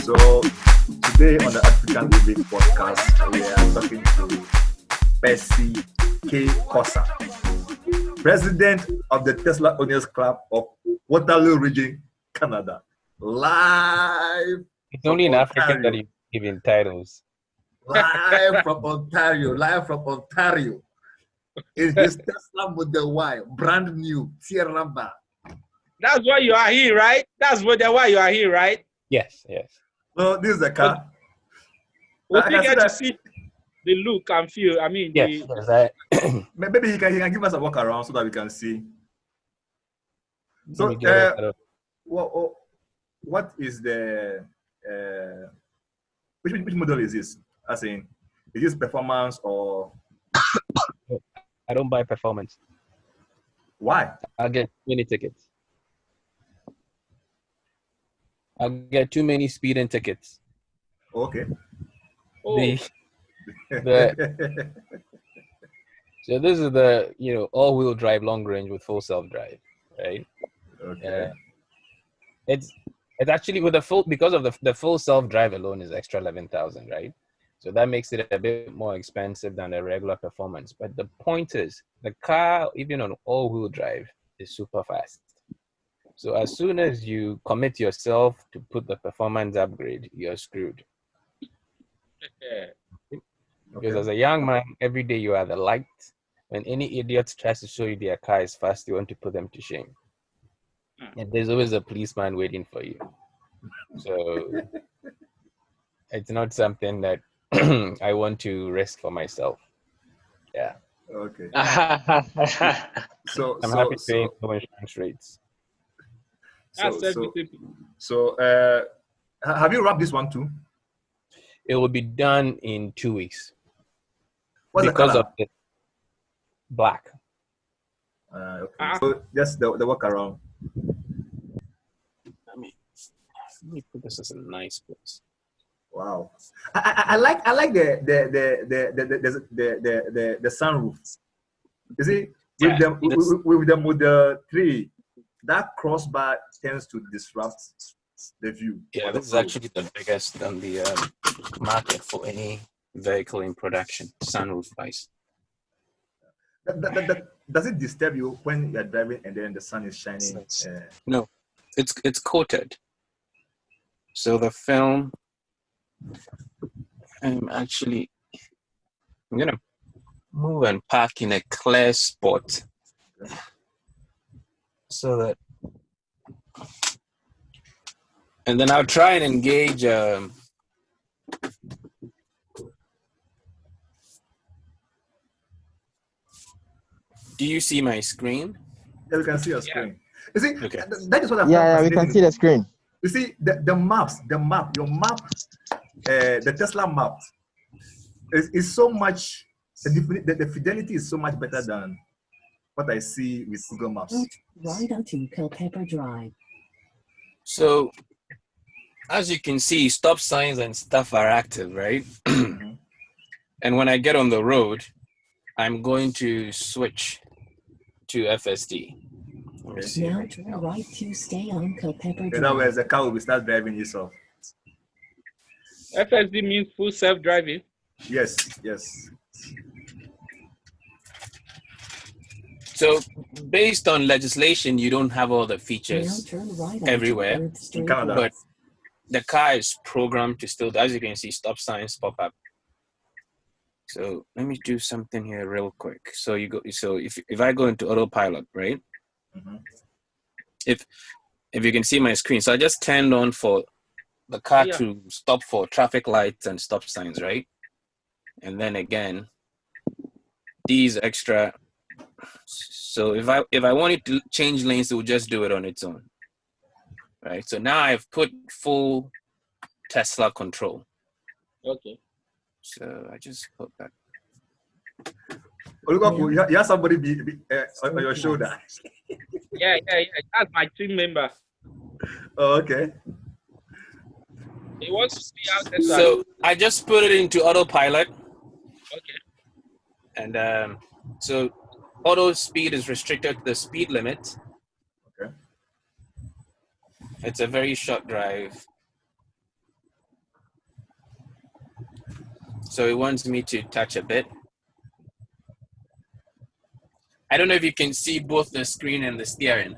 So today on the AfricaNEV podcast, we are talking to Percy Korsah, President of the Tesla Owners Club of Waterloo Region, Canada. Live It's only in Africa Ontario. that you give in titles. Live from Ontario. It's his Tesla Model Y, brand new, tier number. That's why you are here, right? That's why you are here, right? Yes, yes. So this is the car. We I can get see to see the look and feel. I mean, Yes, Maybe he can give us a walk around so that we can see. So, what is the which model is this? As in, is this performance or? I don't buy performance. Why? I'll get too many tickets. I'll get too many speeding tickets. Okay. oh, So this is the all-wheel drive long range with full self-drive, right? Okay. It's actually with the full, because of the full self-drive alone is extra 11,000, right? So that makes it a bit more expensive than a regular performance. But the point is, the car, even on all-wheel drive, is super fast. So as soon as you commit yourself to put the performance upgrade, you're screwed. Because as a young man, every day you are the light. When any idiot tries to show you their car is fast, you want to put them to shame. And there's always a policeman waiting for you. So it's not something that I want to risk for myself. Yeah. Okay. I'm happy paying no insurance rates. So, have you wrapped this one too? It will be done in 2 weeks. What's because the of the black. Okay. So just the workaround. Let me put this as a nice place. Wow. I like the sunroof. You see, with the Model 3, that crossbar tends to disrupt the view. Yeah, this is actually the biggest on the market for any vehicle in production, sunroof wise. Does it disturb you when you're driving and then the sun is shining? No, it's coated. So the film, I'm gonna move and park in a clear spot so that, and then I'll try and engage. Do you see my screen? Yeah, we can see your screen. You see, okay. That is what I'm Yeah, we can see the screen. You see, your map, the Tesla map is so much, the fidelity is so much better than what I see with Google Maps. Right onto Culpeper Drive. So, as you can see, stop signs and stuff are active, right? And when I get on the road, I'm going to switch to FSD. Now turn right to stay on Culpeper Drive. In other words, the car will start driving itself. FSD means full self-driving. Yes. So, based on legislation, you don't have all the features everywhere, in Canada. But the car is programmed to still, as you can see, stop signs pop up. So let me do something here real quick. So if I go into autopilot, right? If you can see my screen, so I just turned on for the car to stop for traffic lights and stop signs, right? And then again, these extra. So if I wanted to change lanes, it would just do it on its own, right? So now I've put full Tesla control. Okay. So I just put that. You have somebody on your shoulder. Yeah. That's my team member. Oh, okay. He wants to see how Tesla. So I just put it into autopilot. Okay. And so auto speed is restricted to the speed limit. Okay. It's a very short drive. So it wants me to touch a bit. I don't know if you can see both the screen and the steering.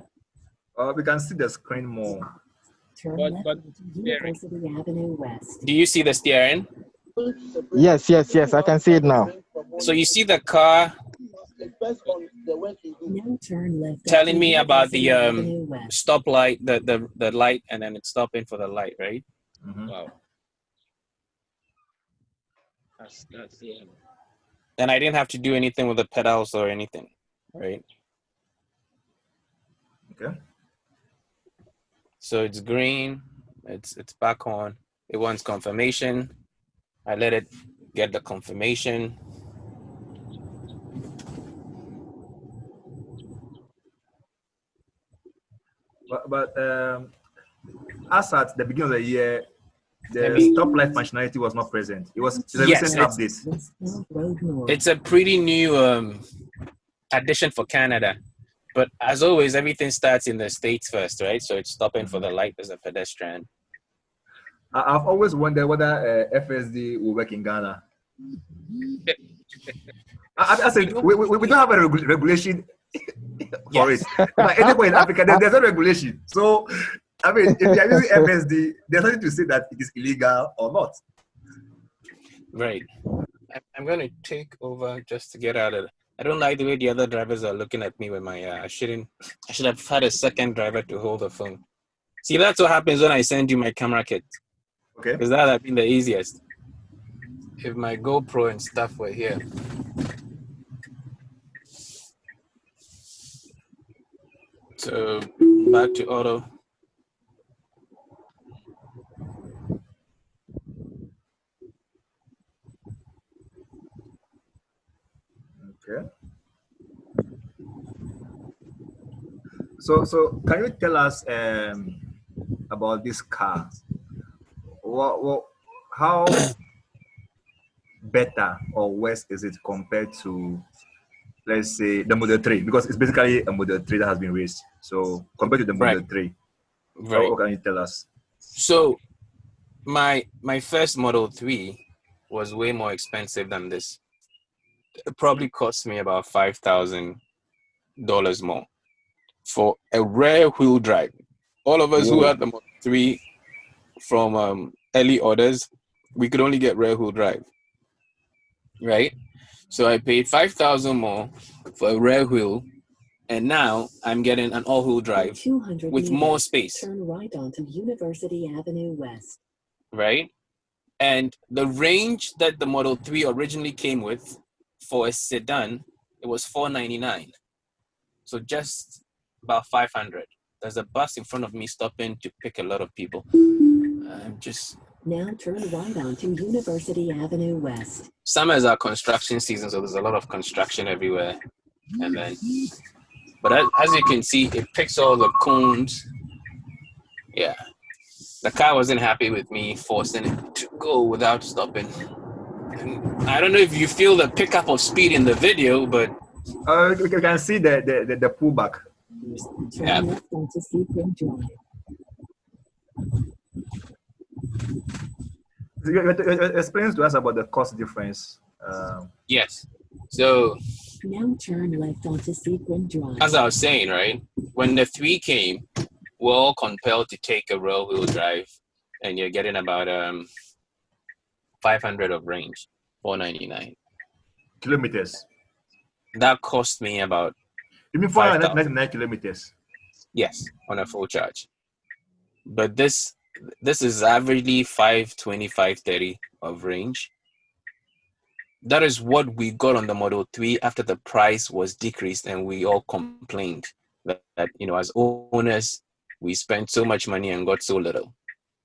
We can see the screen more. Turn But- left but- onto University Avenue West. Do you see the steering? Yes, I can see it now. So you see the car Now turn left telling onto me about the University Avenue West. stoplight, the light, and then it's stopping for the light, right? Mhm. Wow. That's yeah. And I didn't have to do anything with the pedals or anything, right? Okay. So it's green, it's back on. It wants confirmation. I let it get the confirmation. But as at the beginning of the year, the Let me- stoplight functionality was not present. It's a Yes, recent it's- update. Westbound Road North. It's a pretty new addition for Canada. But as always, everything starts in the States first, right? So it's stopping for the light as a pedestrian. I've always wondered whether FSD will work in Ghana. I said we don't have a regulation for Yes. it. But anywhere in Africa, there's no regulation. So, I mean, if you are using FSD, there's nothing to say that it is illegal or not. Right. I'm going to take over just to get out of it. I don't like the way the other drivers are looking at me with my, I should have had a second driver to hold the phone. See, that's what happens when I send you my camera kit. Okay. Because that would have been the easiest. If my GoPro and stuff were here. So back to auto. Okay. So can you tell us about this car? How better or worse is it compared to, let's say, the Model 3? Because it's basically a Model 3 that has been raised. So compared to the Model 3, Right. what can you tell us? So my first Model 3 was way more expensive than this. It probably cost me about $5,000 more for a rear wheel drive. All of us who Whoa. had the Model 3 from early orders, we could only get rear wheel drive, right? So I paid $5,000 more for a rear wheel, and now I'm getting an all-wheel drive 200 with meters, more space, Turn right onto University Avenue West. right? And the range that the Model 3 originally came with for a sedan, it was $499. So just about 500. There's a bus in front of me stopping to pick a lot of people. Now turn right onto University Avenue West. Summer is our construction season, so there's a lot of construction everywhere. And then, but as you can see, it picks all the cones. Yeah. The car wasn't happy with me forcing it to go without stopping. And I don't know if you feel the pickup of speed in the video, but You can see the pullback. Turn Yeah. left onto Seaford Drive. Explain to us about the cost difference. yes. So Now turn left onto Seaford Drive. as I was saying, right, when the 3 came, we're all compelled to take a rear wheel drive, and you're getting about 500 of range, $499. Kilometers. That cost me about, You mean 499 kilometers? yes, on a full charge. But this is averagely 520, 530 of range. That is what we got on the Model 3 after the price was decreased, and we all complained that as owners, we spent so much money and got so little,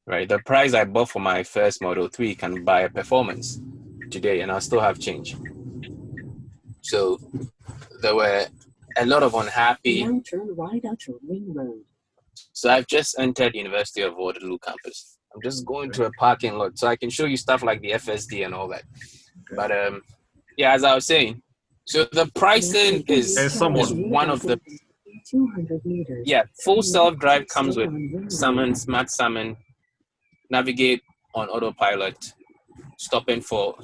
right? The price I bought for my first Model 3 can buy a performance today, and I'll still have change. So there were a lot of unhappy. Now turn right onto Ring Road. So I've just entered University of Waterloo campus. I'm just going to a parking lot so I can show you stuff like the FSD and all that. Okay. But yeah, as I was saying, so the pricing is one of the 200 meters. Yeah, full Turn self-drive left, comes stay with on Ring summon, Road. smart summon, navigate on autopilot, stopping for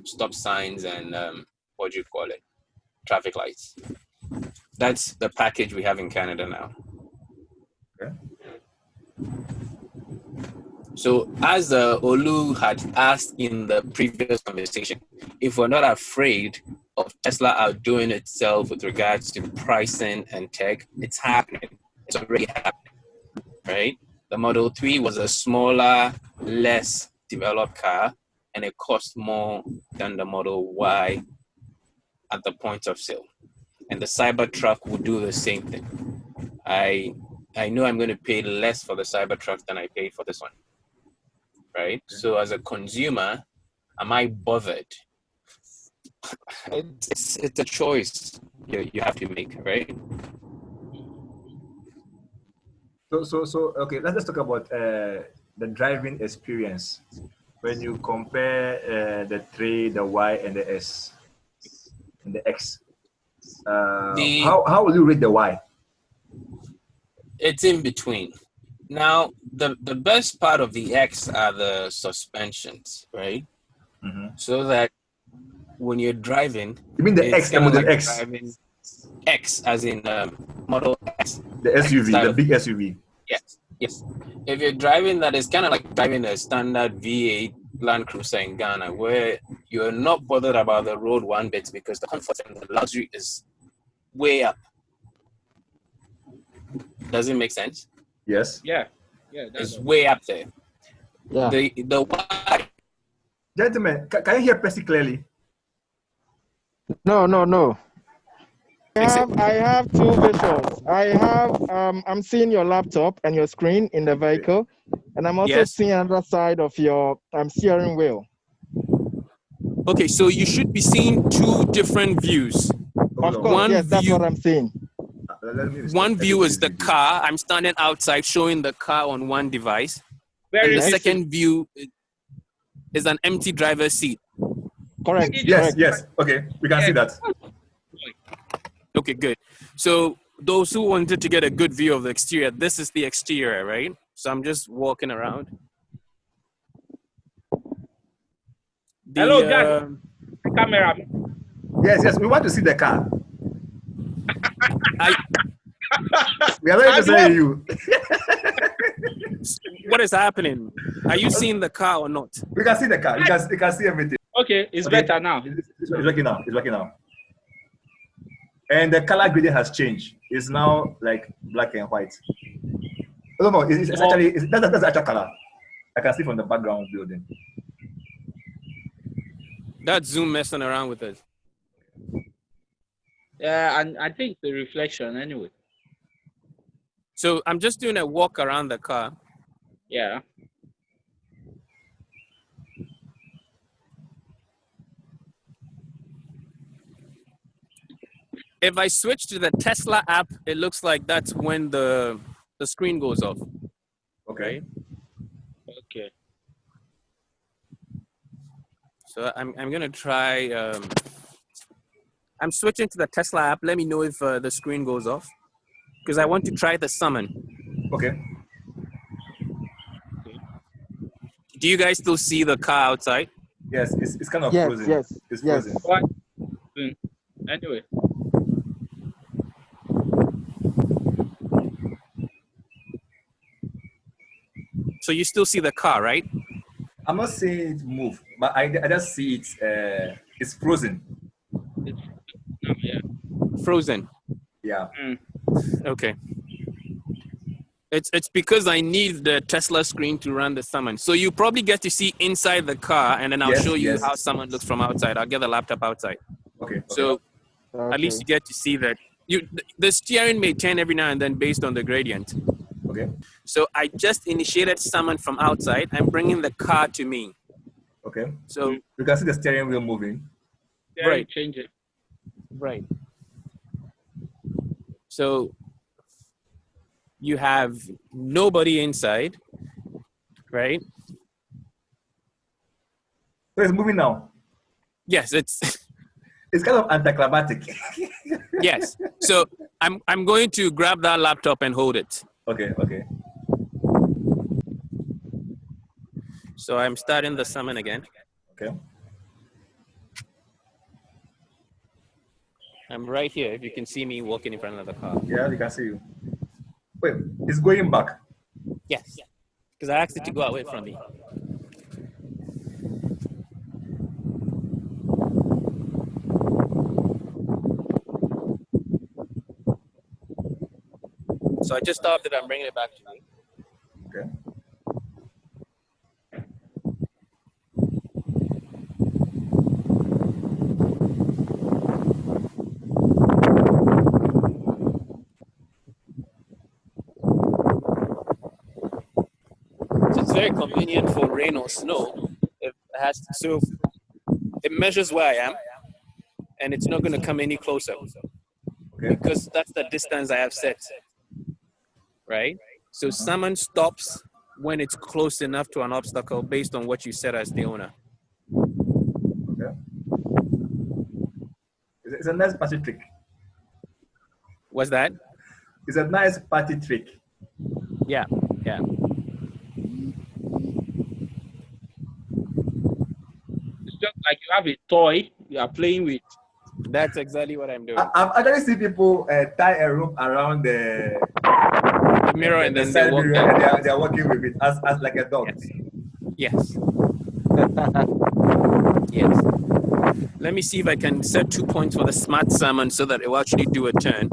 stop signs and what do you call it, traffic lights. That's the package we have in Canada now. Okay. So as Olu had asked in the previous conversation, if we're not afraid of Tesla outdoing itself with regards to pricing and tech, it's happening. It's already happening, right? The Model 3 was a smaller, less developed car, and it cost more than the Model Y at the point of sale. And the Cybertruck will do the same thing. I know I'm going to pay less for the Cybertruck than I paid for this one, right? So as a consumer, am I bothered? It's a choice you have to make, right? So okay, let's talk about the driving experience when you compare the 3, the Y, and the S, and the X. How will you rate the Y? It's in between. Now, the best part of the X are the suspensions, right? Mm-hmm. So that when you're driving, you mean the it's X, the kind of Model like X? driving X, as in Model X. The SUV, the big SUV. Yes. If you're driving that, it's kind of like driving a standard V8 Land Cruiser in Ghana, where you're not bothered about the road one bit because the comfort and the luxury is way up. Does it make sense? Yes. Yeah. It's way up there. Yeah. The Y. Gentlemen, can you hear Percy clearly? No. I have two visuals. I'm seeing your laptop and your screen in the vehicle, and I'm also Yes. seeing another side of your steering wheel. Okay, so you should be seeing two different views. Hold Of on. course, yes, that's what I'm seeing. One view is the car. I'm standing outside showing the car on one device. Very And the easy. second view is an empty driver's seat. Correct. Yes, correct. yes. Okay, we can see that. Okay, good. So those who wanted to get a good view of the exterior, this is the exterior, right? So I'm just walking around. Hello, guys. Camera. Yes, we want to see the car. We are not interested in you. What is happening? Are you seeing the car or not? We can see the car. You can see everything. Okay, it's Okay. better now. It's working now. It's working now. And the color gradient has changed. It's now like black and white. No, it's actually that's the actual color. I can see from the background building. That's Zoom messing around with us. Yeah, and I think the reflection anyway. So I'm just doing a walk around the car. Yeah. If I switch to the Tesla app, it looks like that's when the screen goes off. Okay. Right? Okay. So I'm gonna try. I'm switching to the Tesla app. Let me know if the screen goes off, because I want to try the summon. Okay. Do you guys still see the car outside? Yes, it's kind of Yes, frozen. yes, It's yes. frozen. What? Anyway. So you still see the car, right? I'm not seeing it move, but I just see it. It's frozen. Yeah. Frozen. Yeah. Okay. It's because I need the Tesla screen to run the summon. So you probably get to see inside the car, and then I'll show you how summon looks from outside. I'll get the laptop outside. Okay. So at least you get to see that. The steering may turn every now and then based on the gradient. Okay. So I just initiated summon from outside. I'm bringing the car to me. Okay. So you can see the steering wheel moving. Right. Change it. Right. So you have nobody inside, right? So it's moving now. Yes, it's It's kind of anticlimactic. yes. So I'm going to grab that laptop and hold it. Okay. So I'm starting the summon again. Okay. I'm right here. If you can see me walking in front of the car. Yeah, we can see you. Wait, it's going back. Yes. Because I asked it to go away from me. So I just stopped it. I'm bringing it back to me. Okay. So it's very convenient for rain or snow. So it measures where I am, and it's not going to come any closer Okay. because that's the distance I have set. Right? So salmon stops when it's close enough to an obstacle based on what you set as the owner. Okay. It's a nice party trick. What's that? It's a nice party trick. Yeah. It's just like you have a toy you are playing with. That's exactly what I'm doing. I've actually seen people tie a rope around the Mirror and the then side they walk mirror, down. and they are working with it as like a dog. Yes. Yes. Let me see if I can set 2 points for the smart salmon so that it will actually do a turn.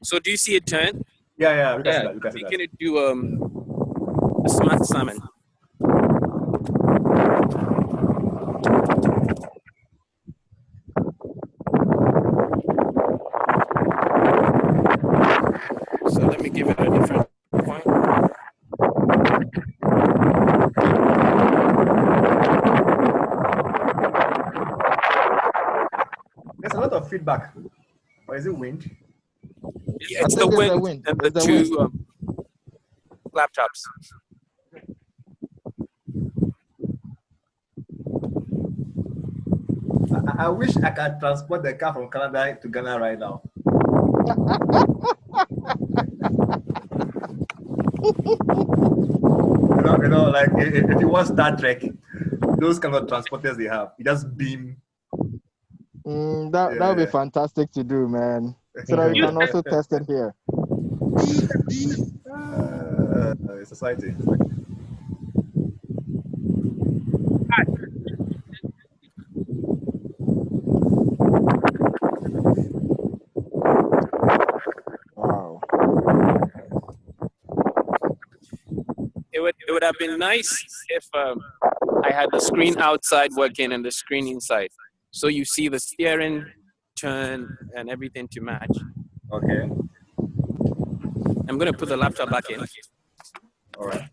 So do you see it turn? Yeah, you can see that. You can see We're that. gonna do a smart salmon. So let me give it a different point. There's a lot of feedback. Or is it wind? Yeah, it's the think it's the wind wind. and the It's the two laptops. I wish I could transport the car from Canada to Ghana right now. Like if you watch Star Trek, those kind of transporters they have, you just beam. That would be fantastic to do, man. So that you can also test it here. It's exciting. Wow. It would have been nice if I had the screen outside working and the screen inside. So you see the steering, turn, and everything to match. Okay. I'm going to put the laptop back in. All right.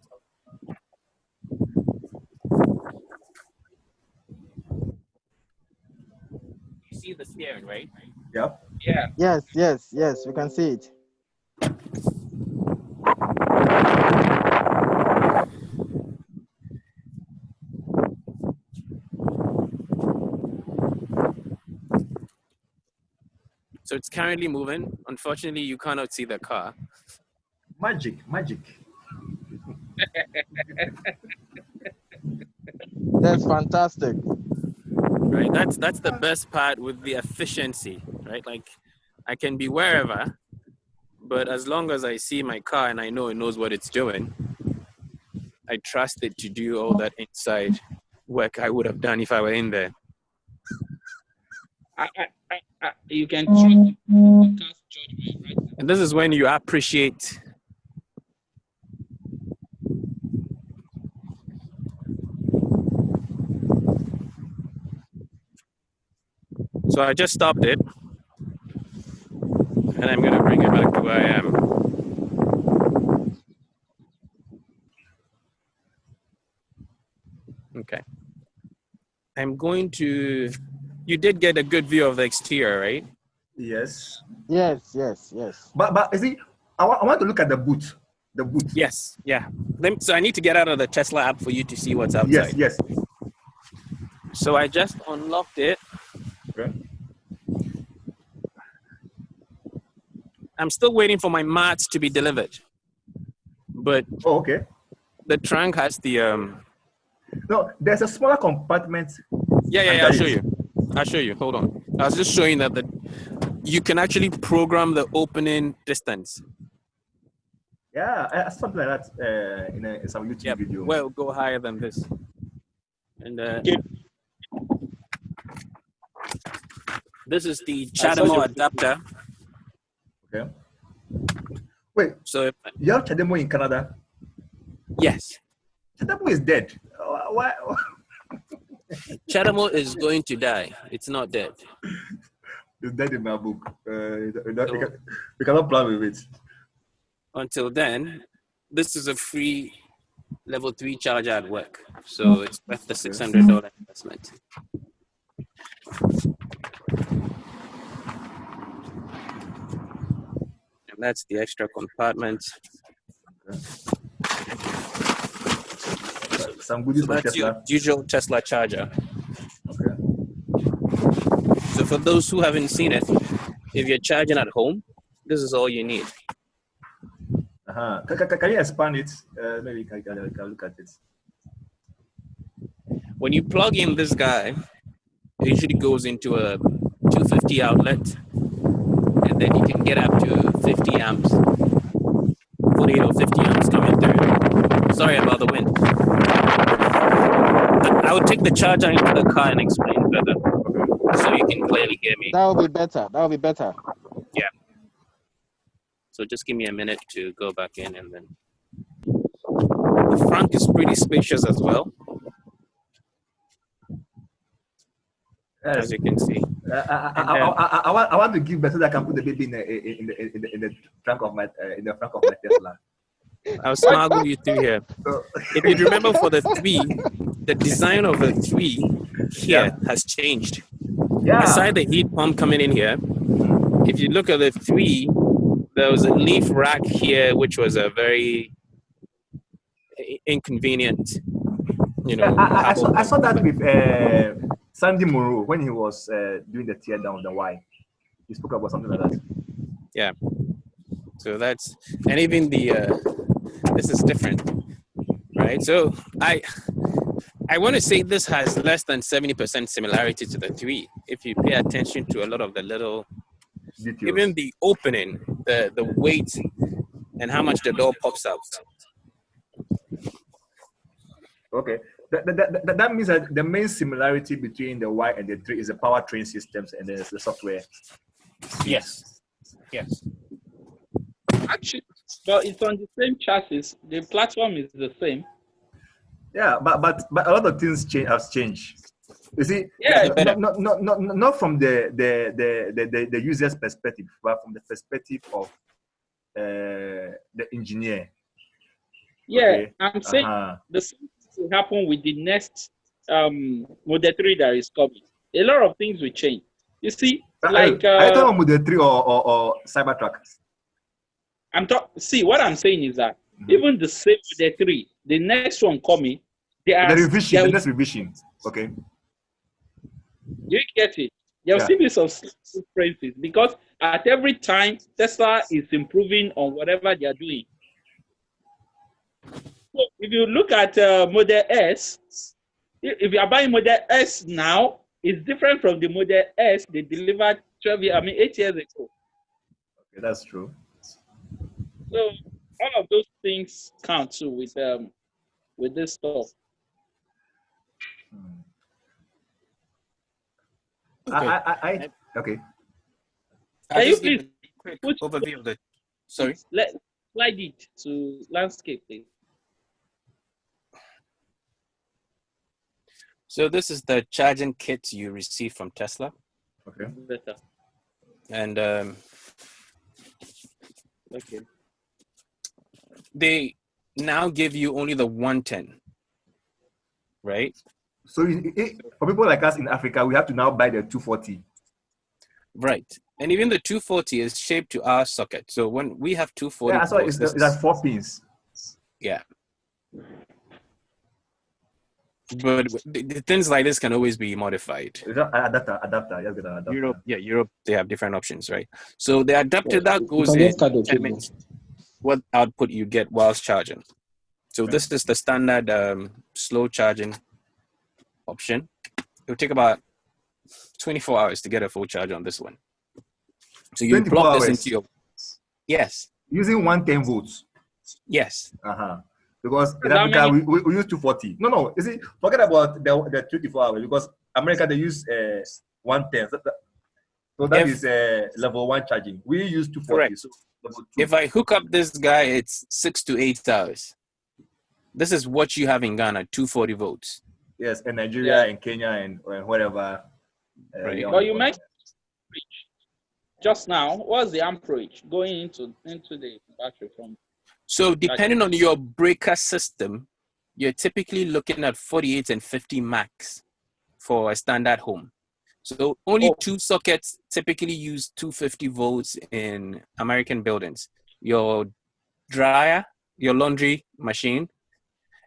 You see the steering, right? Yep. Yeah. Yes, we can see it. So it's currently moving. Unfortunately, you cannot see the car. Magic. That's fantastic. Right, that's the best part with the efficiency, right? Like I can be wherever, but as long as I see my car and I know it knows what it's doing, I trust it to do all that inside work I would have done if I were in there. You can trust the car's judgment, right? And this is when you appreciate So I just stopped it, and I'm going to bring it back to where I am. Okay. I'm going to, you did get a good view of the exterior, right? Yes. Yes. But you see, I want to look at the boot. The boot. Yes, yeah. So I need to get out of the Tesla app for you to see what's outside. Yes. So I just unlocked it. Okay. I'm still waiting for my mats to be delivered. But Oh, okay. the trunk has the No, there's a smaller compartment. yeah. under I'll show it. you. I'll show you. Hold on. I was just showing that you can actually program the opening distance. Yeah, something like that in some YouTube Yep. video. Well, go higher than this. And this is the Chademo adapter. Okay. Wait, So you have Chademo in Canada? yes, Chademo is dead. Why? Chademo is going to die. It's not dead. It's dead in my book. We cannot plan with it. Until then, this is a free level 3 charger at work. So it's worth the $600 investment. And that's the extra compartment. Some goodies So for that's your Tesla. usual Tesla charger. Okay. So for those who haven't seen it, if you're charging at home, this is all you need. Can you expand it? Maybe can look at it. When you plug in this guy, it usually goes into a 250 outlet, and then you can get up to 50 amps, 48 or 50 amps coming through. Sorry about the wind. I would take the charger into the car and explain further, so you can clearly hear me. That will be better. That will be better. Yeah. So just give me a minute to go back in, and then the front is pretty spacious as well, as you can see. I want to give better that I can put the baby in the trunk of my Tesla. I'll smuggle you through here. If you remember, for the 3, the design of the 3 here has changed. Yeah. Aside the heat pump coming in here, if you look at the 3, there was a leaf rack here, which was a very inconvenient, I saw that with Sandy Moreau when he was doing the tear down of the Y. He spoke about something like that. Yeah. So that's, and even this is different, right? So I want to say this has less than 70% similarity to the 3. If you pay attention to a lot of the little Details. even the opening, the weight, and how much the door pops out. Okay. That means that the main similarity between the Y and the 3 is the powertrain systems and the software. Yes. Actually, but it's on the same chassis. The platform is the same. Yeah, but a lot of things have changed. You see, Yeah. not from the user's perspective, but from the perspective of the engineer. Yeah, Okay. I'm saying the same thing will happen with the next Model 3 that is coming. A lot of things will change. You see, like are you talking about Model 3 or Cybertruck? See, what I'm saying is that even the same Model 3, the next one coming, the next revision. Okay. You get it. There will still be some differences because at every time Tesla is improving on whatever they are doing. So if you look at Model S, if you are buying Model S now, it's different from the Model S they delivered 8 years ago. Okay, that's true. So all of those things count too with this stuff. Okay. Okay. Can you please quick overview of the? Sorry. Let's slide it to landscape, please. So this is the charging kit you receive from Tesla. Okay. Better. And okay. They now give you only the 110, right? So for people like us in Africa, we have to now buy the 240. Right. And even the 240 is shaped to our socket. So when we have 240, yeah, so it's like 4 pins. Yeah. But the things like this can always be modified. Adapter. Yes, get an adapter. Europe, they have different options, right? So the adapter that You goes can in just cut the cable. determines what output you get whilst charging. So this is the standard slow charging option. It will take about 24 hours to get a full charge on this one. So you 24 plug this hours. into your Using 110 volts. Yes. Because in How Africa many- we use 240. No. You see, forget about the 24 hours because America they use 110. So that is level 1 charging. We use 240. Correct. So level 2. If I hook up this guy, it's 6 to 8 hours. This is what you have in Ghana, 240 volts. Yes, and Nigeria and Kenya and wherever. Right. But you mentioned just now, what's the amperage going into the battery from? So depending on your breaker system, you're typically looking at 48 and 50 max for a standard home. So only two sockets typically use 250 volts in American buildings. Your dryer, your laundry machine,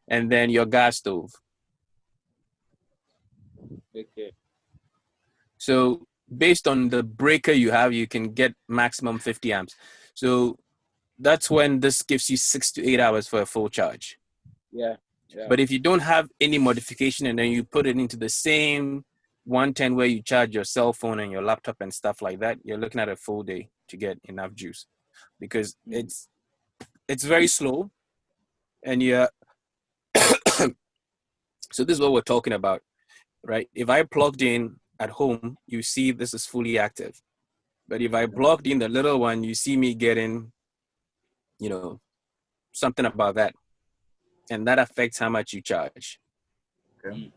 and then your gas stove. Okay. So based on the breaker you have, you can get maximum 50 amps. So that's when this gives you 6 to 8 hours for a full charge. Yeah. But if you don't have any modification and then you put it into the same 110 where you charge your cell phone and your laptop and stuff like that, you're looking at a full day to get enough juice because it's very slow and you're so this is what we're talking about, right? If I plugged in at home, you see this is fully active. But if I plugged in the little one, you see me getting, something about that. And that affects how much you charge. Okay.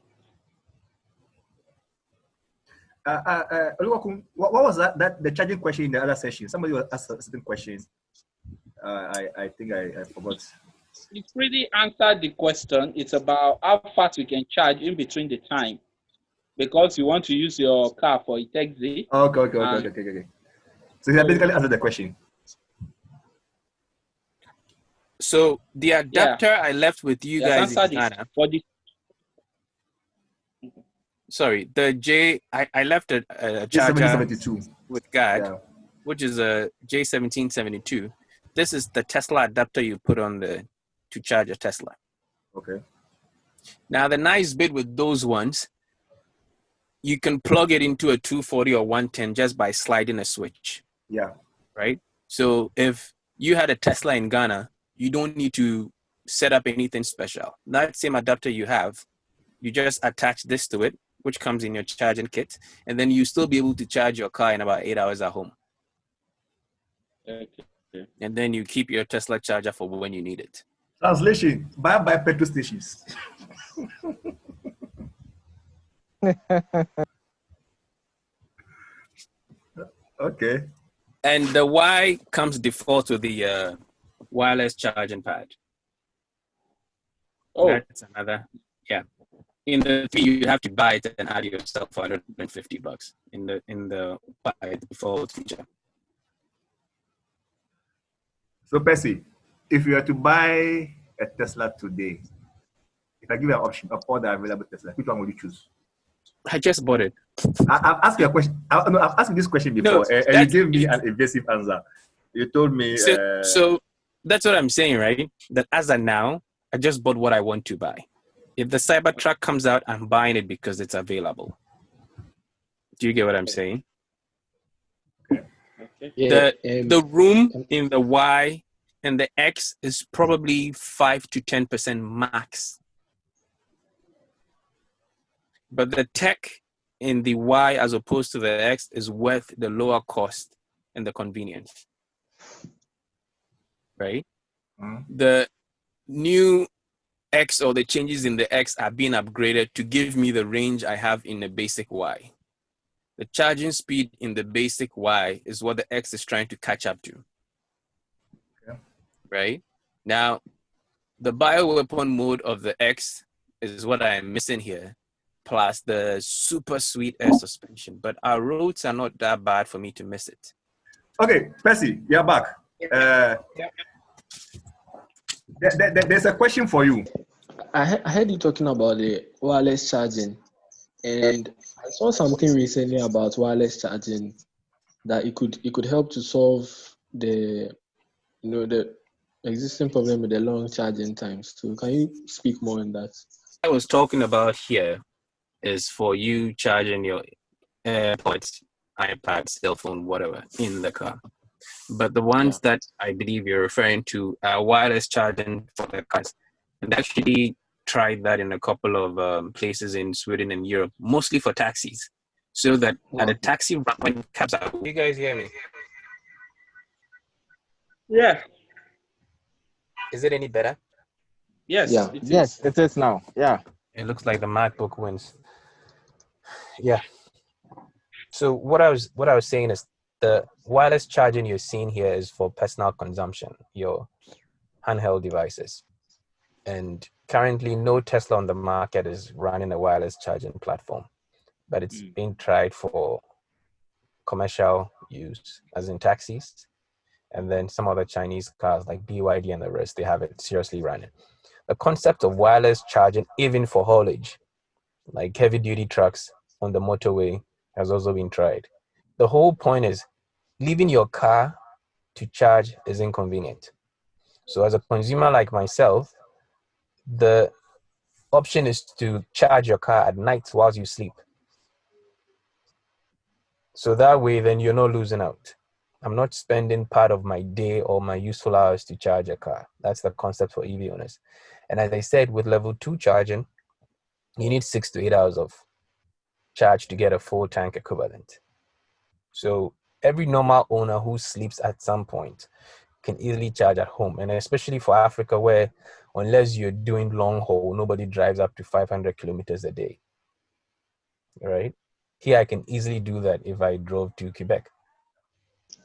Oluwakun, what was that the charging question in the other session? Somebody was asked a certain question. I think I forgot. It really answered the question. It's about how fast we can charge in between the time, because you want to use your car for a taxi. Okay. So he basically answered the question. So the adapter I left with you guys in Ghana. Sorry, I left a charger J1772 with GAD, which is a J1772. This is the Tesla adapter you put on to charge a Tesla. Okay. Now the nice bit with those ones, you can plug it into a 240 or 110 just by sliding a switch. Yeah. Right? So if you had a Tesla in Ghana, you don't need to set up anything special. That same adapter you have, you just attach this to it, which comes in your charging kit, and then you still be able to charge your car in about 8 hours at home. Okay. And then you keep your Tesla charger for when you need it. Translation: buy petrol stations. Okay. And the Y comes default with the wireless charging pad. That's another. Yeah. In the fee, you have to buy it and add yourself for $150 in the by default feature. So Percy, if you were to buy a Tesla today, if I give you an option of all the available Tesla, which one would you choose? I just bought it. I've asked you a question. I've asked you this question before, and you gave me an evasive answer. You told me. So that's what I'm saying, right? That as of now, I just bought what I want to buy. If the Cybertruck comes out, I'm buying it because it's available. Do you get what I'm saying? Okay. Yeah, the room in the Y and the X is probably 5 to 10% max. But the tech in the Y as opposed to the X is worth the lower cost and the convenience. Right? Mm-hmm. The new X or the changes in the X are being upgraded to give me the range I have in the basic Y. The charging speed in the basic Y is what the X is trying to catch up to. Okay. Right? Now, the bioweapon mode of the X is what I am missing here, plus the super sweet air suspension. But our roads are not that bad for me to miss it. Okay, Percy, you're back. There's a question for you. I heard you talking about the wireless charging, and I saw something recently about wireless charging that it could help to solve the the existing problem with the long charging times. So can you speak more on that? I was talking about here is for you charging your AirPods, iPad, cell phone, whatever in the car. But the Yeah. ones that I believe you're referring to are wireless charging for the cars. And actually tried that in a couple of places in Sweden and Europe, mostly for taxis. So that at a Wow. taxi run when cabs out, you guys hear me? Yeah. Is it any better? Yes, Yeah. it Yes, is. it is now. Yeah. It looks like the MacBook wins. Yeah. So what I was saying is the wireless charging you're seeing here is for personal consumption, your handheld devices. And currently no Tesla on the market is running a wireless charging platform, but it's Mm. being tried for commercial use, as in taxis. And then some other Chinese cars like BYD and the rest, they have it seriously running. The concept of wireless charging, even for haulage, like heavy duty trucks on the motorway, has also been tried. The whole point is leaving your car to charge is inconvenient. So as a consumer like myself, the option is to charge your car at night while you sleep. So that way, then you're not losing out. I'm not spending part of my day or my useful hours to charge a car. That's the concept for EV owners. And as I said, with level 2 charging, you need 6 to 8 hours of charge to get a full tank equivalent. So every normal owner who sleeps at some point can easily charge at home. And especially for Africa, where unless you're doing long haul, nobody drives up to 500 kilometers a day, right? Here, I can easily do that if I drove to Quebec.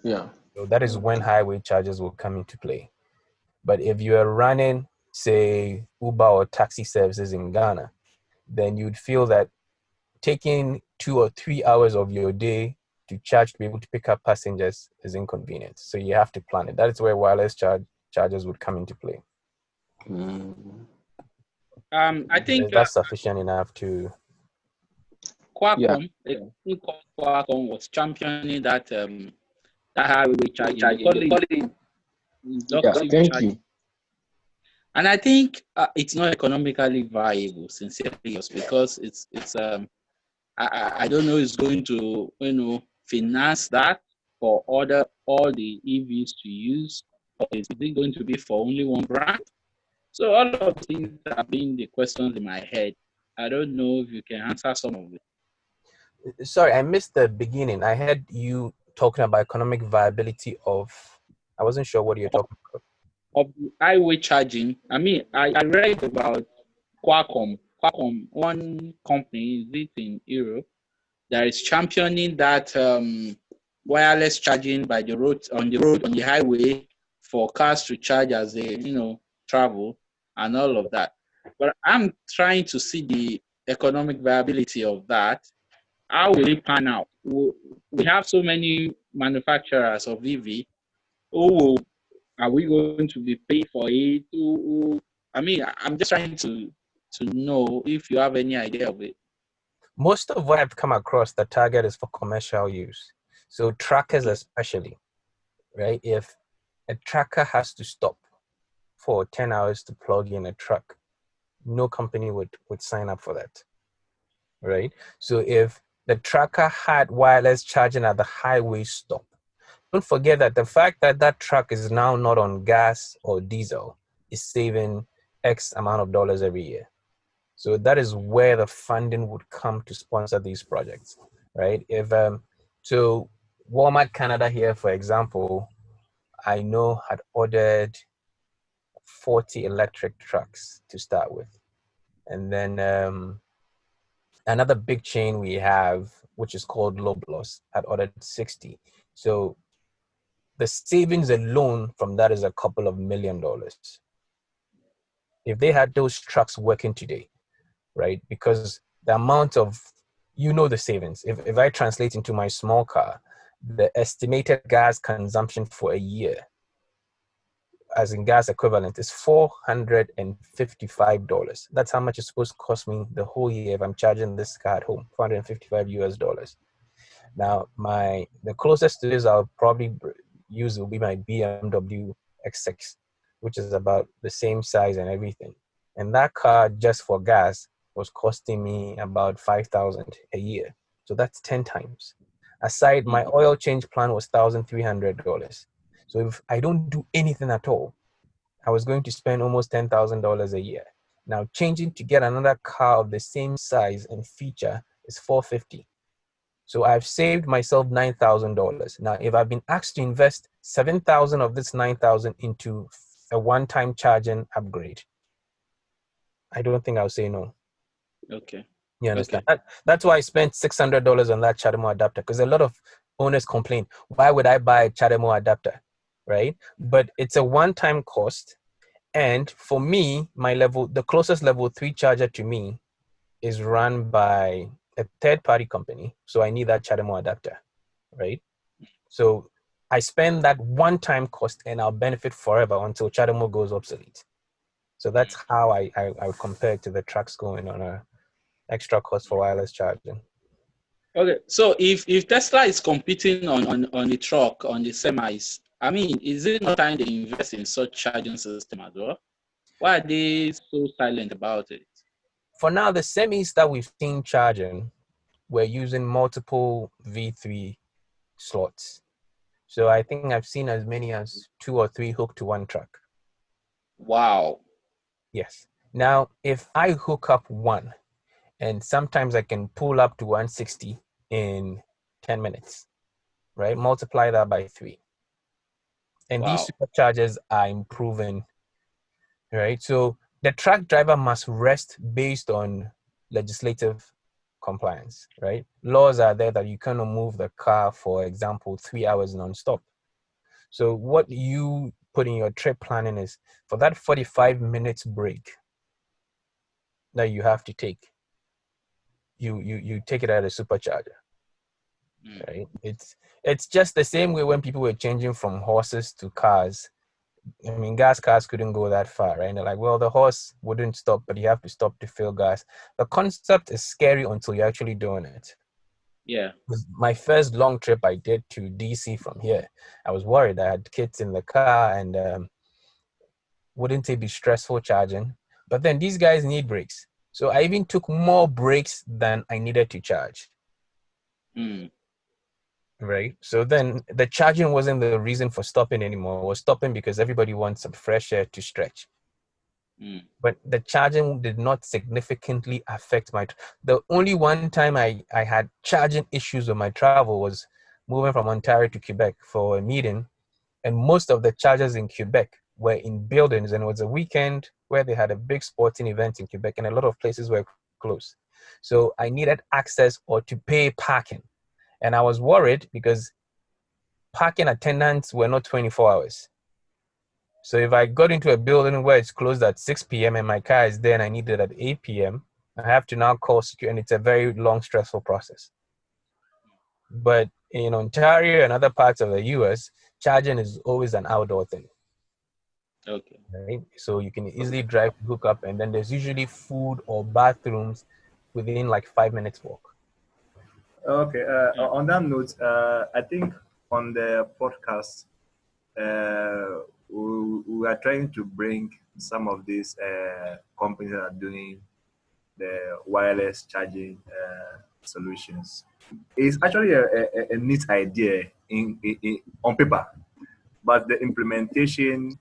Yeah. So that is when highway charges will come into play. But if you are running, say, Uber or taxi services in Ghana, then you'd feel that taking 2 or 3 hours of your day to charge to be able to pick up passengers is inconvenient. So you have to plan it. That is where wireless chargers would come into play. Mm. I think That's sufficient enough to. Yeah. Qualcomm, I think Qualcomm was championing that highway charging. They call it Yeah. inductive Thank charging. you. And I think it's not economically viable, sincerely, because I don't know it's going to finance that for all the EVs to use, or is it going to be for only one brand? So all of these have been the questions in my head. I don't know if you can answer some of it. Sorry, I missed the beginning. I heard you talking about economic viability of. I wasn't sure what you're talking about. Of the highway charging, I mean, I read about Qualcomm. Qualcomm, one company, is it in Europe, that is championing that wireless charging by the road on the highway for cars to charge as they travel and all of that. But I'm trying to see the economic viability of that. How will it pan out? We have so many manufacturers of EV. Who will are we going to be paid for it? I mean, I'm just trying to know if you have any idea of it. Most of what I've come across, the target is for commercial use. So trackers especially, right? If a tracker has to stop for 10 hours to plug in a truck, no company would sign up for that, right? So if the tracker had wireless charging at the highway stop, don't forget that the fact that that truck is now not on gas or diesel is saving X amount of dollars every year. So that is where the funding would come to sponsor these projects, right? If so Walmart Canada here, for example, I know had ordered 40 electric trucks to start with. And then another big chain we have, which is called Loblaws, had ordered 60. So the savings alone from that is a couple of $1 million. If they had those trucks working today, right? Because the amount of, the savings. If I translate into my small car, the estimated gas consumption for a year, as in gas equivalent, is $455. That's how much it's supposed to cost me the whole year if I'm charging this car at home, 455 US dollars. Now, the closest to this I'll probably use will be my BMW X6, which is about the same size and everything. And that car, just for gas, was costing me about $5,000 a year. So that's 10 times. Aside, my oil change plan was $1,300. So if I don't do anything at all, I was going to spend almost $10,000 a year. Now, changing to get another car of the same size and feature is $450. So I've saved myself $9,000. Now, if I've been asked to invest 7,000 of this 9,000 into a one-time charging upgrade, I don't think I'll say no. Okay. You understand? That's why I spent $600 on that CHAdeMO adapter, because a lot of owners complain, why would I buy a CHAdeMO adapter, right? But it's a one-time cost. And for me, the closest level 3 charger to me is run by a third-party company. So I need that CHAdeMO adapter, right? So I spend that one-time cost and I'll benefit forever until CHAdeMO goes obsolete. So that's how I would compare it to the trucks going on a extra cost for wireless charging. Okay, so if Tesla is competing on the truck, on the semis, I mean, is it not time to invest in such charging system as well? Why are they so silent about it? For now, the semis that we've seen charging, we're using multiple V3 slots. So I think I've seen as many as 2 or 3 hooked to one truck. Wow. Yes. Now, if I hook up one, and sometimes I can pull up to 160 in 10 minutes, right? Multiply that by 3. And these superchargers are improving, right? So the truck driver must rest based on legislative compliance, right? Laws are there that you cannot move the car, for example, 3 hours nonstop. So what you put in your trip planning is for that 45 minutes break that you have to take, you take it at a supercharger, right? It's just the same way when people were changing from horses to cars. I mean, gas cars couldn't go that far, right? And they're like, well, the horse wouldn't stop, but you have to stop to fill gas. The concept is scary until you're actually doing it. Yeah. My first long trip I did to DC from here, I was worried. I had kids in the car, and wouldn't it be stressful charging? But then these guys need brakes. So I even took more brakes than I needed to charge. Right. So then the charging wasn't the reason for stopping anymore. It was stopping because everybody wants some fresh air to stretch. But the charging did not significantly affect the only one time I had charging issues with my travel was moving from Ontario to Quebec for a meeting. And most of the chargers in Quebec were in buildings, and it was a weekend where they had a big sporting event in Quebec and a lot of places were closed. So I needed access or to pay parking. And I was worried because parking attendants were not 24 hours. So if I got into a building where it's closed at 6 p.m. and my car is there and I need it at 8 p.m., I have to now call security, and it's a very long, stressful process. But in Ontario and other parts of the US, charging is always an outdoor thing. Okay. Right? So you can easily drive, hook up, and then there's usually food or bathrooms within like 5 minutes walk. Okay. On that note, I think on the podcast, we are trying to bring some of these companies that are doing the wireless charging solutions. It's actually a neat idea on paper, but the implementation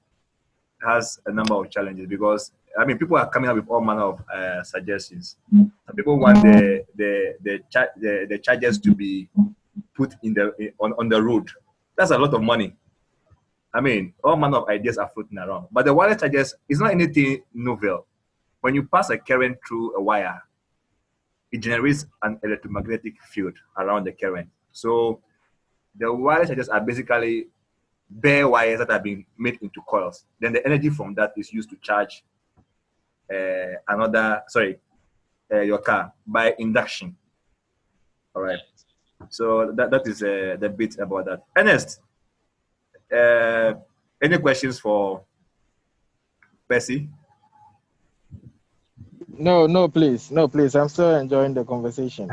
has a number of challenges because I mean people are coming up with all manner of suggestions. Some people want the chargers to be put on the road. That's a lot of money. I mean, all manner of ideas are floating around. But the wireless chargers is not anything novel. When you pass a current through a wire, it generates an electromagnetic field around the current. So the wireless chargers are basically bare wires that have been made into coils. Then the energy from that is used to charge your car by induction. All right. So that is the bit about that. Ernest, any questions for Percy? No, please. No, please. I'm still enjoying the conversation.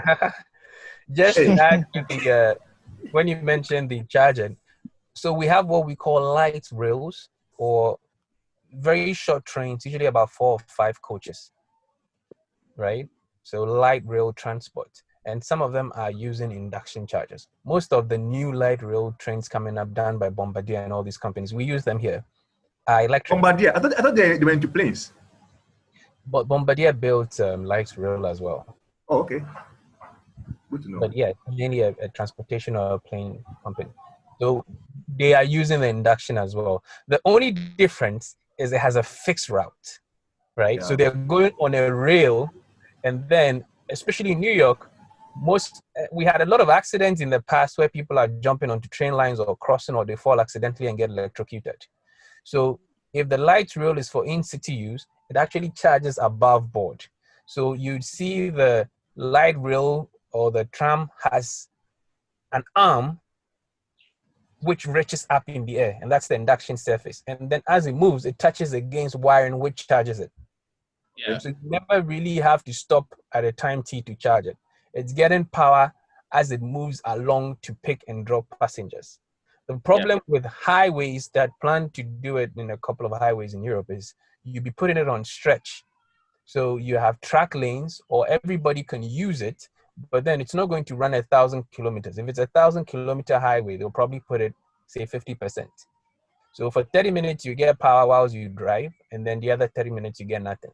Just Hey, to add to the when you mentioned the charging, so we have what we call light rails or very short trains, usually about 4 or 5 coaches, right? So light rail transport. And some of them are using induction chargers. Most of the new light rail trains coming up done by Bombardier and all these companies, we use them here, are electric. Bombardier. I thought they went to planes. But Bombardier built light rail as well. Oh, okay. Good to know. But yeah, mainly a transportation or a plane company. So they are using the induction as well. The only difference is it has a fixed route, right? Yeah. So they're going on a rail, and then especially in New York, we had a lot of accidents in the past where people are jumping onto train lines or crossing, or they fall accidentally and get electrocuted. So if the light rail is for in-city use, it actually charges above board. So you'd see the light rail or the tram has an arm which reaches up in the air, and that's the induction surface. And then as it moves, it touches against wiring which charges it. Yeah. So you never really have to stop at a time T to charge it. It's getting power as it moves along to pick and drop passengers. The problem with highways that plan to do it in a couple of highways in Europe is you'll be putting it on stretch. So you have track lanes or everybody can use it, but then it's not going to run 1,000 kilometers. If it's 1,000-kilometer highway, they'll probably put it, say, 50%. So for 30 minutes, you get power while you drive, and then the other 30 minutes, you get nothing.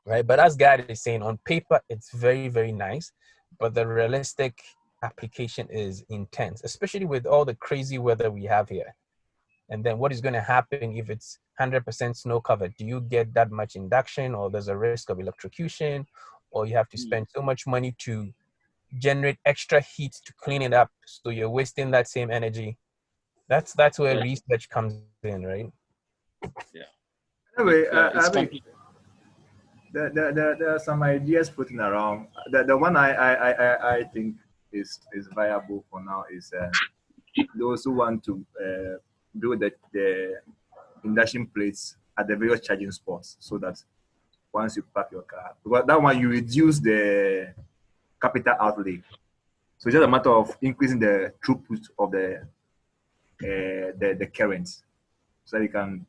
Right? But as Gad is saying, on paper, it's very, very nice, but the realistic application is intense, especially with all the crazy weather we have here. And then what is going to happen if it's 100% snow covered? Do you get that much induction, or there's a risk of electrocution, or you have to spend so much money to generate extra heat to clean it up, so you're wasting that same energy? That's where research comes in, right? Yeah. Anyway, It's I mean, there are some ideas floating around. The one I think is viable for now is those who want to build the induction plates at the various charging spots, so that once you park your car, because that one you reduce the capital outlay. So it's just a matter of increasing the throughput of the current, so you can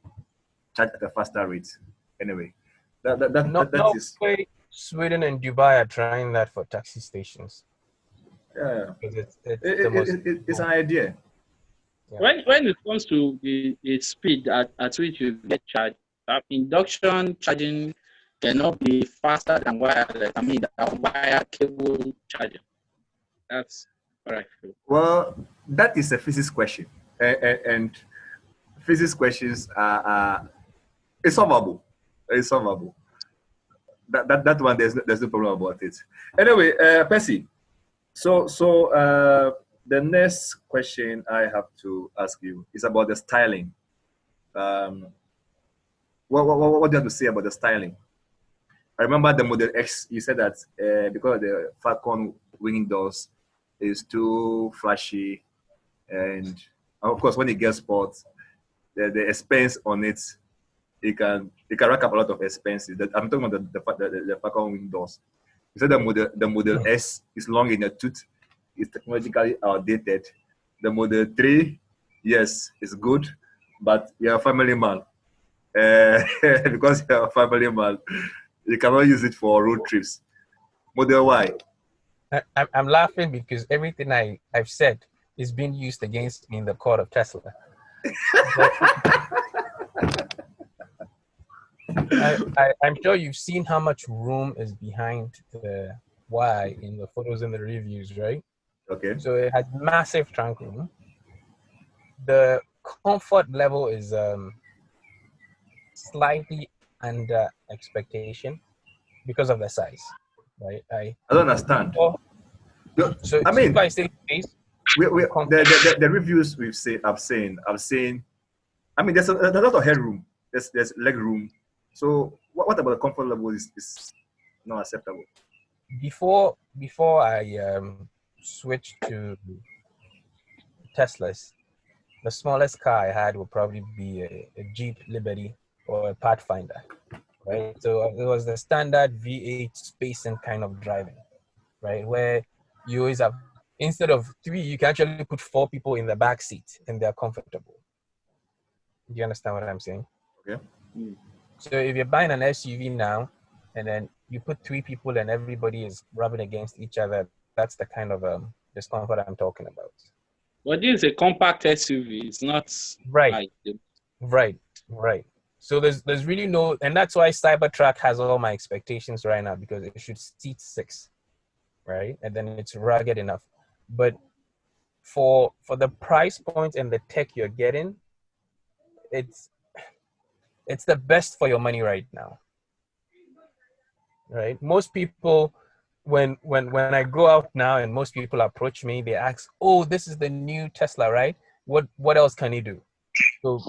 charge at a faster rate. Anyway, that is Sweden and Dubai are trying that for taxi stations. yeah. Because it's an idea. Yeah. When it comes to the speed at which you get charged, induction charging cannot be faster than wireless. I mean, the wire cable charging. That's what I feel. Well, that is a physics question, and physics questions are it's solvable. It's solvable. That one there's no problem about it. Anyway, Percy. So the next question I have to ask you is about the styling. What do you have to say about the styling? I remember the Model X. You said that because the Falcon wing doors is too flashy, and of course when it gets sports, the expense on it, it can rack up a lot of expenses. I'm talking about the Falcon wing doors. You said the Model S is long in the tooth, it's technologically outdated. The Model 3, yes, it's good, but you're a family man. Because you're a family man, you cannot use it for road trips. Model Y. I'm laughing because everything I've said is being used against me in the court of Tesla. I'm sure you've seen how much room is behind the Y in the photos and the reviews, right? Okay. So it has massive trunk room. The comfort level is slightly under expectation because of the size, right? I don't understand. So I mean, I say space. the reviews I've seen. I mean, there's a lot of headroom. There's leg room. So what about the comfort level is not acceptable? Before I switched to Teslas, the smallest car I had would probably be a Jeep Liberty or a Pathfinder, right? So it was the standard V8 spacing kind of driving, right? Where you always have, instead of 3, you can actually put 4 people in the back seat and they're comfortable. Do you understand what I'm saying? Okay. So if you're buying an SUV now, and then you put 3 people and everybody is rubbing against each other, that's the kind of discomfort I'm talking about. But this is a compact SUV. It's not Right, like right. So there's really no, and that's why Cybertruck has all my expectations right now, because it should seat 6, right? And then it's rugged enough. But for the price point and the tech you're getting, it's the best for your money right now, right? Most people, when I go out now and most people approach me, they ask, "Oh, this is the new Tesla, right? What else can you do?" So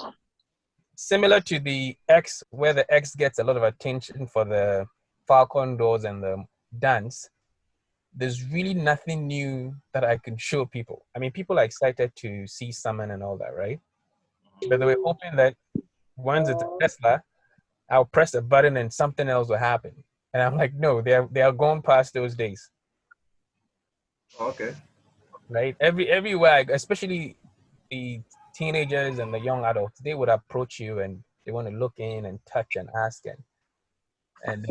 similar to the X, where the X gets a lot of attention for the Falcon doors and the dance, there's really nothing new that I can show people. I mean, people are excited to see Summon and all that, right? But they were hoping that once it's a Tesla, I'll press a button and something else will happen. And I'm like, no, they are gone past those days, Okay. right? Everywhere, especially the teenagers and the young adults, they would approach you and they want to look in and touch and ask, and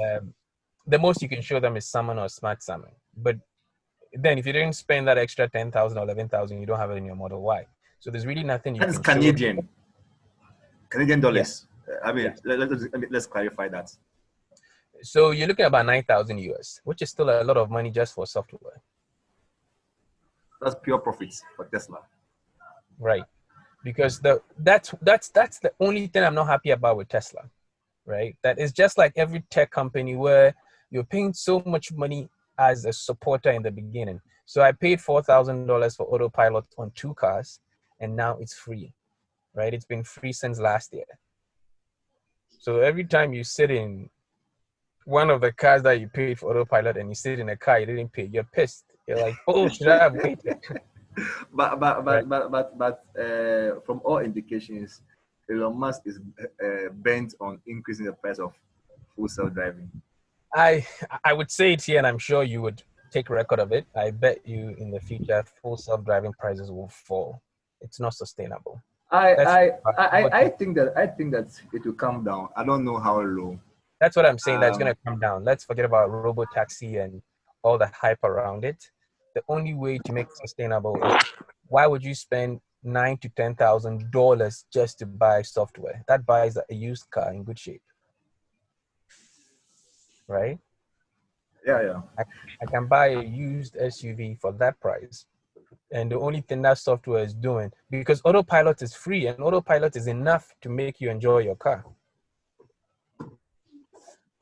the most you can show them is Summon or Smart Summon. But then if you didn't spend that extra 10,000 or 11,000, you don't have it in your Model Y. So there's really nothing you That is can show. Canadian dollars. I mean, Yeah. let's clarify that. So you're looking at about 9,000 US, which is still a lot of money just for software. That's pure profits for Tesla. Right. Because that's the only thing I'm not happy about with Tesla, right? That is just like every tech company where you're paying so much money as a supporter in the beginning. So I paid $4,000 for autopilot on 2 cars, and now it's free, right? It's been free since last year. So every time you sit in one of the cars that you paid for autopilot and you sit in a car you didn't pay, you're pissed. You're like, oh, should I have waited? But from all indications, Elon Musk is bent on increasing the price of full self-driving. I would say it here, and I'm sure you would take record of it. I bet you in the future, full self-driving prices will fall. It's not sustainable. I think that it will come down. I don't know how low. That's what I'm saying. That's going to come down. Let's forget about robo taxi and all the hype around it. The only way to make it sustainable is, why would you spend $9,000 to $10,000 just to buy software that buys a used car in good shape, right? Yeah. I can buy a used SUV for that price. And the only thing that software is doing, because autopilot is free and autopilot is enough to make you enjoy your car.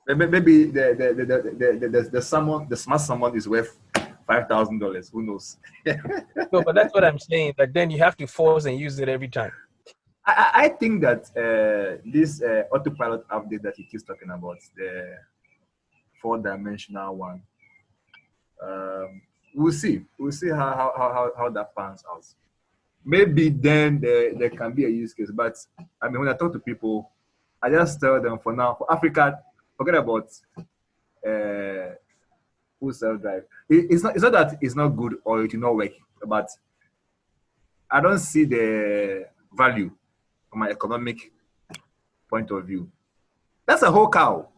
Maybe the smart someone is worth $5,000. Who knows? No, but that's what I'm saying. But then you have to force and use it every time. I think that this autopilot update that he keeps talking about, the 4-dimensional one, we'll see. We'll see how that pans out. Maybe then there can be a use case. But I mean, when I talk to people, I just tell them for now, for Africa, forget about full self-drive. It's not that it's not good or it will not work, but I don't see the value from my economic point of view. That's a whole cow.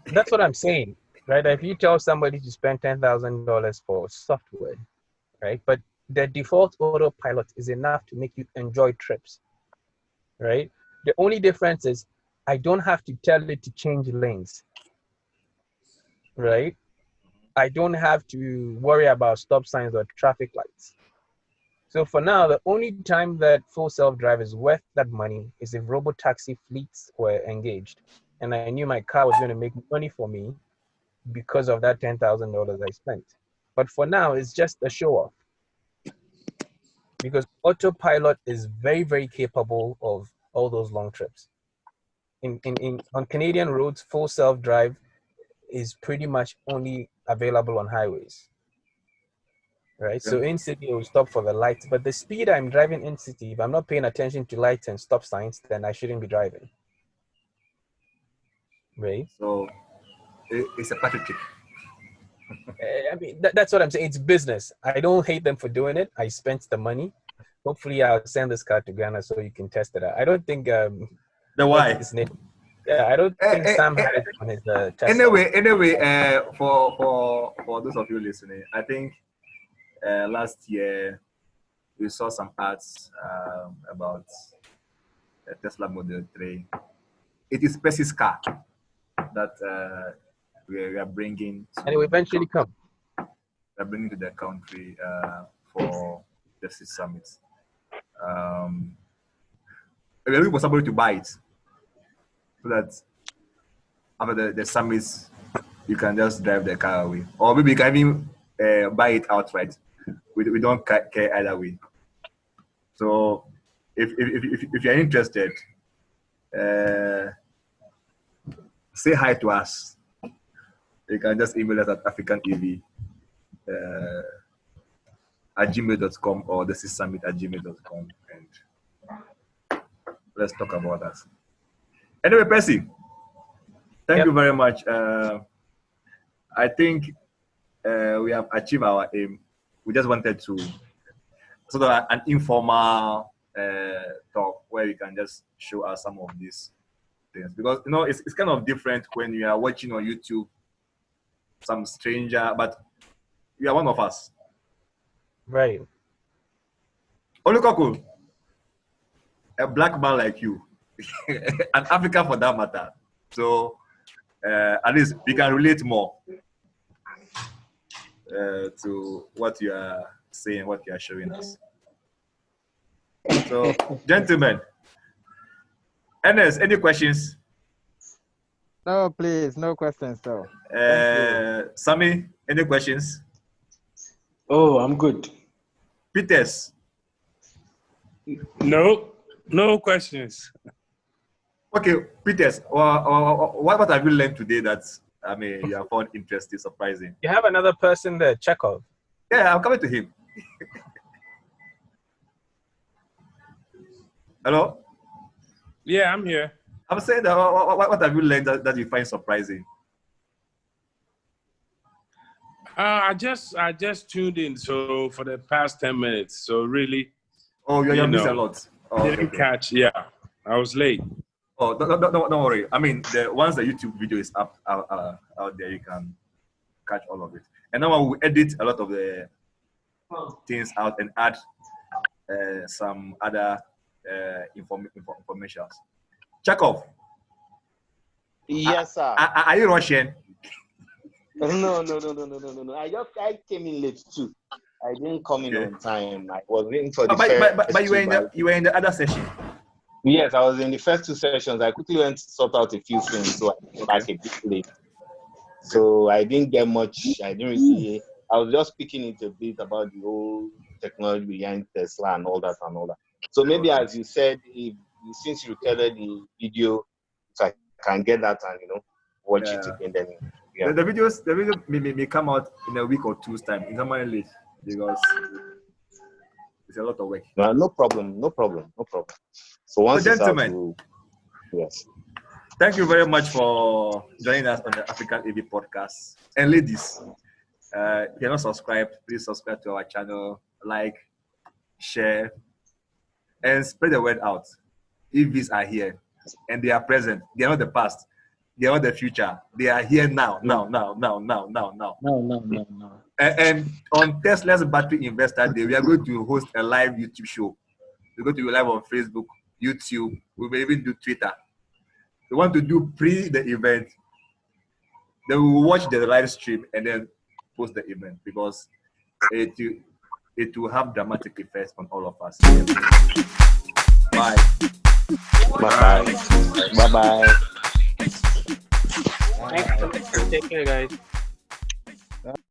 That's what I'm saying, right? If you tell somebody to spend $10,000 for software, right? But the default autopilot is enough to make you enjoy trips, right? The only difference is I don't have to tell it to change lanes, right? I don't have to worry about stop signs or traffic lights. So for now, the only time that full self-drive is worth that money is if robo-taxi fleets were engaged. And I knew my car was going to make money for me because of that $10,000 I spent. But for now, it's just a show-off. Because autopilot is very, very capable of all those long trips. On Canadian roads, full self-drive is pretty much only available on highways. Right, so in city it will stop for the lights, but the speed I'm driving in city, if I'm not paying attention to lights and stop signs, then I shouldn't be driving. Right. So it's a party trick. I mean, that's what I'm saying. It's business. I don't hate them for doing it. I spent the money. Hopefully, I'll send this card to Ghana so you can test it out. I don't think The what's why? his name? Yeah, I don't think Sam had it on his test. Anyway, for those of you listening, I think last year we saw some ads about a Tesla Model 3. It is Percy's car that we are bringing. And it will eventually come. We're bringing to the country for the summit. We're looking for somebody to buy it, so that after the summit, you can just drive the car away, or maybe you can even buy it outright. We don't care either way. So if you're interested, say hi to us. You can just email us at AfricaNEV at gmail.com or thesissummit@gmail.com, and let's talk about that. Anyway, Percy, thank you very much. I think we have achieved our aim. We just wanted to sort of an informal talk where we can just show us some of these things, because it's kind of different when you are watching on YouTube some stranger, but you are one of us. Right. Olukoku, a black man like you, and Africa for that matter. So at least we can relate more to what you are saying, what you are showing us. So, gentlemen, Ernest, any questions? No, please, no questions, though. Sammy, any questions? Oh, I'm good. Peters? No questions. Okay, Peters, what have you learned today that you have found interesting, surprising? You have another person there, Chekhov. Yeah, I'm coming to him. Hello? Yeah, I'm here. I'm saying that what have you learned that you find surprising? I just tuned in for the past 10 minutes. So really. Oh, you missed a lot. Oh, didn't catch. Yeah, I was late. Oh, don't worry. I mean, once the YouTube video is up out there, you can catch all of it. And now we edit a lot of the things out and add some other information. Chekhov. Yes, sir. Are you Russian? No. I came in late too. I didn't come in on time. I was waiting for the but you were in the other session. Yes, I was in the first two sessions. I quickly went to sort out a few things, so I came back a bit late. So I didn't get much. I was just speaking it a bit about the whole technology behind Tesla and all that. So maybe, as you said, since you recorded the video, so I can get that and watch it again. Then the video may come out in a week or two's time. It's normally late because it's a lot of work. No problem. So once gentlemen, yes. Thank you very much for joining us on the AfricaNEV podcast. And ladies, if you're not subscribed, please subscribe to our channel, like, share, and spread the word out. EVs are here and they are present. They are not the past. They are not the future. They are here now. No. And on Tesla's Battery Investor Day, we are going to host a live YouTube show. We're going to be live on Facebook, YouTube. We may even do Twitter. We want to do pre the event. Then we will watch the live stream and then post the event because it will have dramatic effects on all of us. Bye. Bye. Take care, guys.